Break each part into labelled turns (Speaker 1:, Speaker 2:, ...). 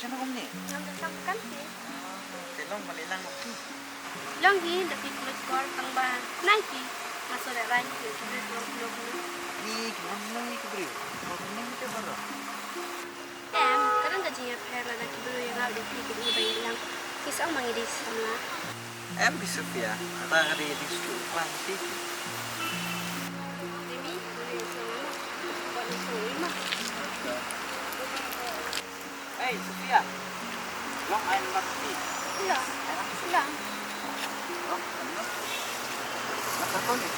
Speaker 1: siya na kumni.
Speaker 2: Nandun sa kansi.
Speaker 1: Tilong, malilang ako.
Speaker 2: Longgi, dapat kulit kor tang ba Nike. Masuk dah rank tu, sudah blog ni.
Speaker 1: Gimana lang ikibri? Bakit na hindi ka ba?
Speaker 2: Kadang gajinya pera lagi dulu yang ada di sini bayar lang. Kisah mangidis sama.
Speaker 1: Bisa ya. Kata kali di situ plastik.
Speaker 2: Ini boleh sama. Boleh sama.
Speaker 1: Hey, Sofia. Long air bakti.
Speaker 2: Lang, lang.
Speaker 1: Oh, ano? Nakataon eh.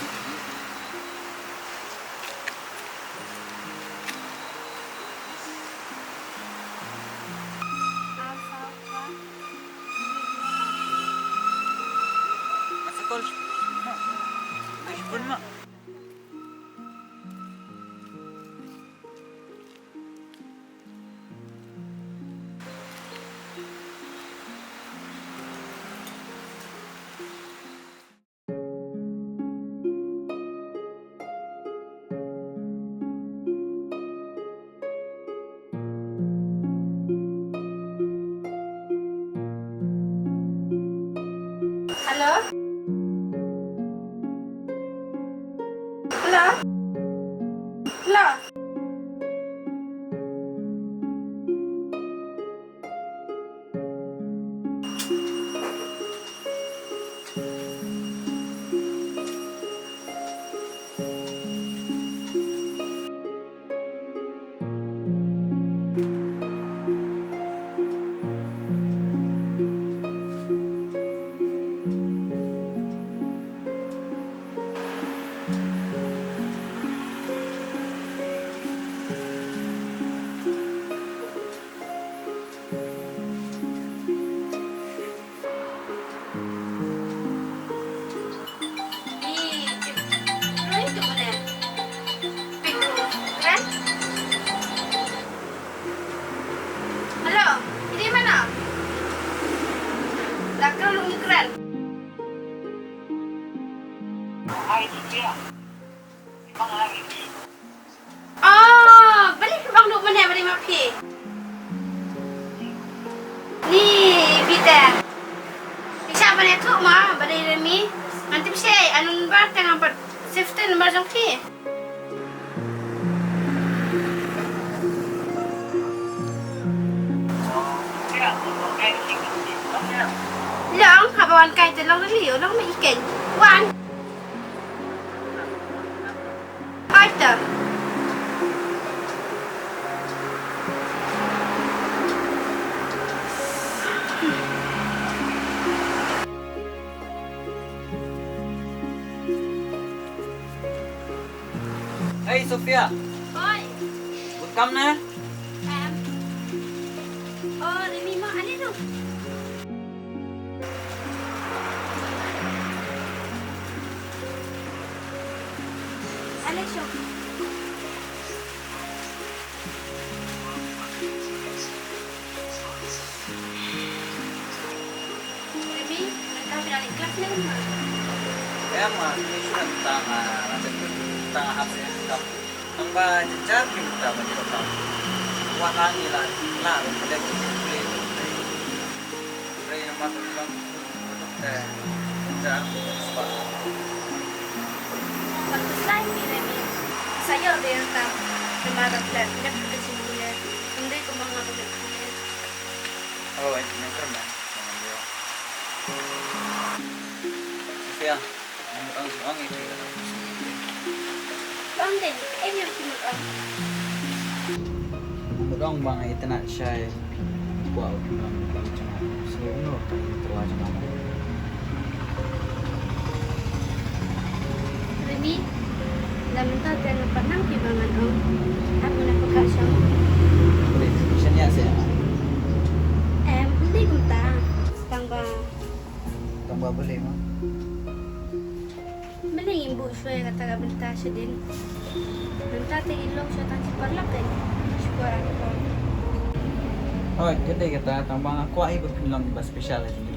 Speaker 1: Masakol. Ayun mo.
Speaker 2: Halo? Halo? Halo? Halo, ini mana? Lakar lu keren.
Speaker 1: Hai, Sofia. Emang lagi di
Speaker 2: Oh, balik bang lu mana balik mapi? Nih, bidang. Bisa mana tu mah balik remi. Nanti bisa anun bar tengah ber 15 nomor jangki. Long, habawan kai tu long liu, long mai ikan. Wan. Aita.
Speaker 1: Hey, Sofia.
Speaker 2: Oi.
Speaker 1: Welcome na.
Speaker 2: Oh, Remy mah ani tu. Alex, Remy, mereka beralih kelas ni kan?
Speaker 1: Kaya mga mission tanga natin tanga hapon yung stop. Ang ba dyan kita ba dito pa? Wakang ilan na ulit ulit. Pray na matulog. Dyan pa.
Speaker 2: Pag-slime ni Remy, saya biar tak lumayan plan. Tidak berkesimpulan. Hindi ko mga ulit-ulit.
Speaker 1: Oh, wait, may karma. Sofia, ang ipila.
Speaker 2: Bang din, ini yang timur ang.
Speaker 1: Mugang bang ito na siya eh. Wow, ang pangit siya. So, ano? Tuwa siya naman.
Speaker 2: Remy, laman ka kaya nga panang kibangan ang. Ako na pagkasya.
Speaker 1: Ulit, siya niya siya.
Speaker 2: Hindi ko ta. Tambah,
Speaker 1: Itong babali mo.
Speaker 2: maling imbu siya kata kabenta siya din. Benta tingin long siya tansi parlak eh. Syukur ako.
Speaker 1: Oh, ganda kita. Itong mga kuha iba pinlang iba speciality.